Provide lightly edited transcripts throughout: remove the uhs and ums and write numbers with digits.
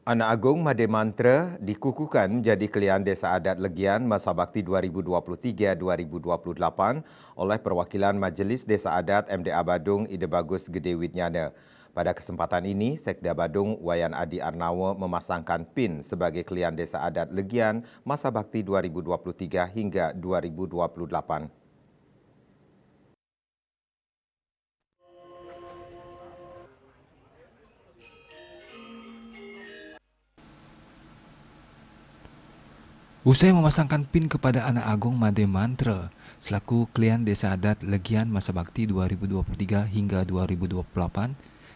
Anak Agung Made Mantra dikukuhkan menjadi Kelian Desa Adat Legian Masa Bakti 2023-2028 oleh perwakilan Majlis Desa Adat MDA Badung Ide Bagus Gede Widnyana. Pada kesempatan ini, Sekda Badung Wayan Adi Arnawa memasangkan PIN sebagai Kelian Desa Adat Legian Masa Bakti 2023 hingga 2028. Usai memasangkan PIN kepada Anak Agung Made Mantra selaku Kelian Desa Adat Legian Masa Bakti 2023 hingga 2028,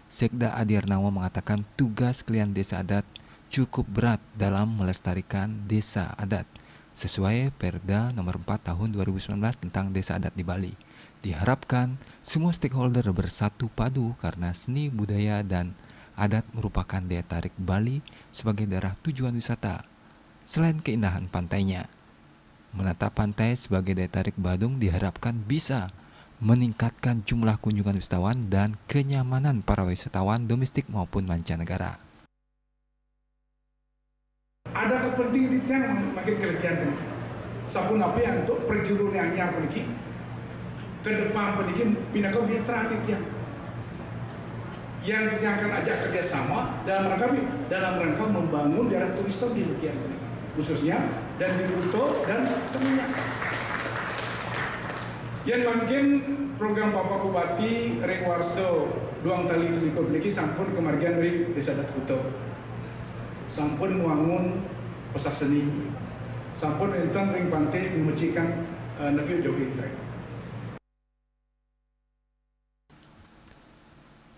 Sekda Adi Arnawa mengatakan tugas Kelian Desa Adat cukup berat dalam melestarikan desa adat sesuai Perda Nomor 4 Tahun 2019 tentang Desa Adat di Bali. Diharapkan semua stakeholder bersatu padu karena seni budaya dan adat merupakan daya tarik Bali sebagai daerah tujuan wisata. Selain keindahan pantainya, menata pantai sebagai daya tarik Badung diharapkan bisa meningkatkan jumlah kunjungan wisatawan dan kenyamanan para wisatawan domestik maupun mancanegara. Ada kepentingan yang makin kelebihan peniki. Sabun apa yang untuk perjuru yang peniki ke depan peniki pinakau mitra tiang yang kita akan ajak kerjasama dalam rangka membangun daerah turisme di Legian peniki khususnya dan di Kuto dan semuanya. Yang makin program Bapak Bupati Ring Warso Duang Tali Tuliko peniki sampun kemargian Ring Desa Adat Kuto. Sampun wangun pesat seni, sampun enten ring pantai memecikan Nabi jogging track.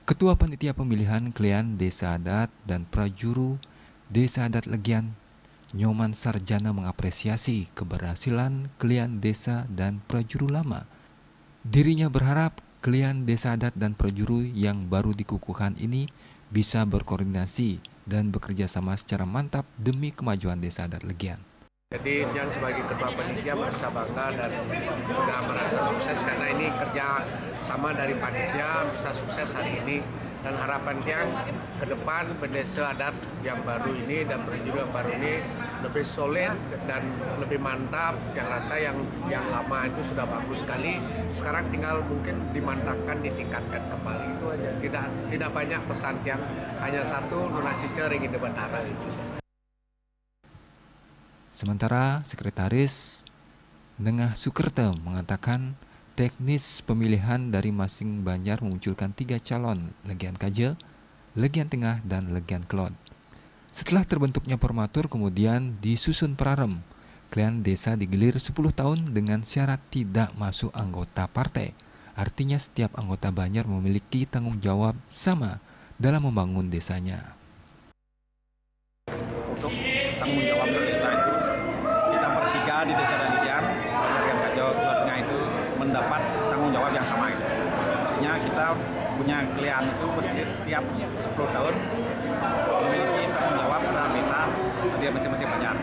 Ketua Panitia Pemilihan Kelian Desa Adat dan Prajuru Desa Adat Legian Nyoman Sarjana mengapresiasi keberhasilan Kelian Desa dan Prajuru lama. Dirinya berharap Kelian Desa Adat dan Prajuru yang baru dikukuhkan ini bisa berkoordinasi dan bekerja sama secara mantap demi kemajuan Desa Adat Legian. Jadi yang sebagai ketua panitia merasa bangga dan sudah merasa sukses karena ini kerja sama dari panitia bisa sukses hari ini, dan harapan yang ke depan Desa Adat yang baru ini dan prajuru yang baru ini lebih solid dan lebih mantap. Yang rasa yang lama itu sudah bagus sekali, sekarang tinggal mungkin dimantapkan, ditingkatkan kembali, itu aja. Tidak banyak pesan yang hanya satu, nunasi cering ini betara itu. Sementara Sekretaris Nengah Sukerta mengatakan teknis pemilihan dari masing Banjar memunculkan 3 calon, Legian Kaje, Legian Tengah, dan Legian Kelod. Setelah terbentuknya Permatur kemudian disusun Prarem. Kelian Desa digilir 10 tahun dengan syarat tidak masuk anggota partai. Artinya setiap anggota Banjar memiliki tanggung jawab sama dalam membangun desanya. Untuk tanggung jawab desa itu, kita bertiga di Desa Legian, Banjar dan Kajo Kelodnya itu mendapat tanggung jawab yang sama itu. Artinya kita punya Kelian itu berarti setiap 10 tahun memiliki tanggung jawab terhadap desa dia masing-masing Banjar.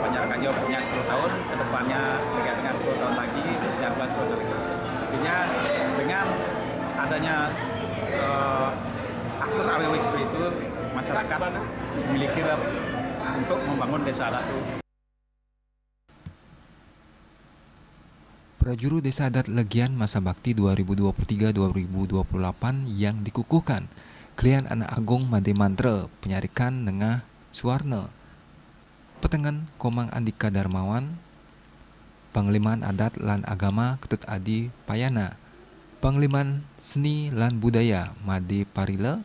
Banjar Kajo punya 10 tahun, kedepannya Legian Tengah 10 tahun lagi, dan Kelod 10 tahun lagi. Artinya dengan adanya atur AWW seperti itu, masyarakat memiliki untuk membangun desa adat itu. Prajuru Desa Adat Legian Masa Bakti 2023-2028 yang dikukuhkan Kelian Anak Agung Made Mantra Penyarikan Nengah Suwarna, Petengan Komang Andika Darmawan, Pangliman Adat lan Agama Ketut Adi Payana, Pangliman Seni lan Budaya Made Parile,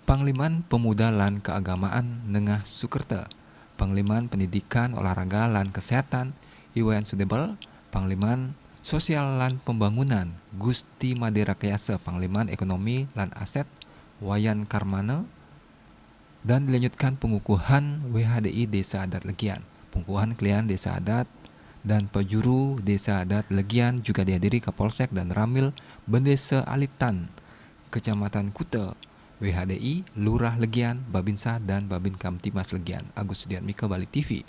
Pangliman Pemuda lan Keagamaan Nengah Sukerta, Pangliman Pendidikan Olahraga lan Kesehatan Iwayan Sudebel, Pangliman Sosial lan Pembangunan Gusti Made Rakayasa, Pangliman Ekonomi lan Aset Wayan Karmana, dan dilanjutkan pengukuhan WHDI Desa Adat Legian. Pengukuhan Kelian Desa Adat dan Prajuru Desa Adat Legian juga dihadiri Kapolsek dan Ramil Bendesa Alitan, Kecamatan Kuta, WHDI, Lurah Legian, Babinsa, dan Babin Kamtimas Legian. Agus Sudiatmika, Bali TV.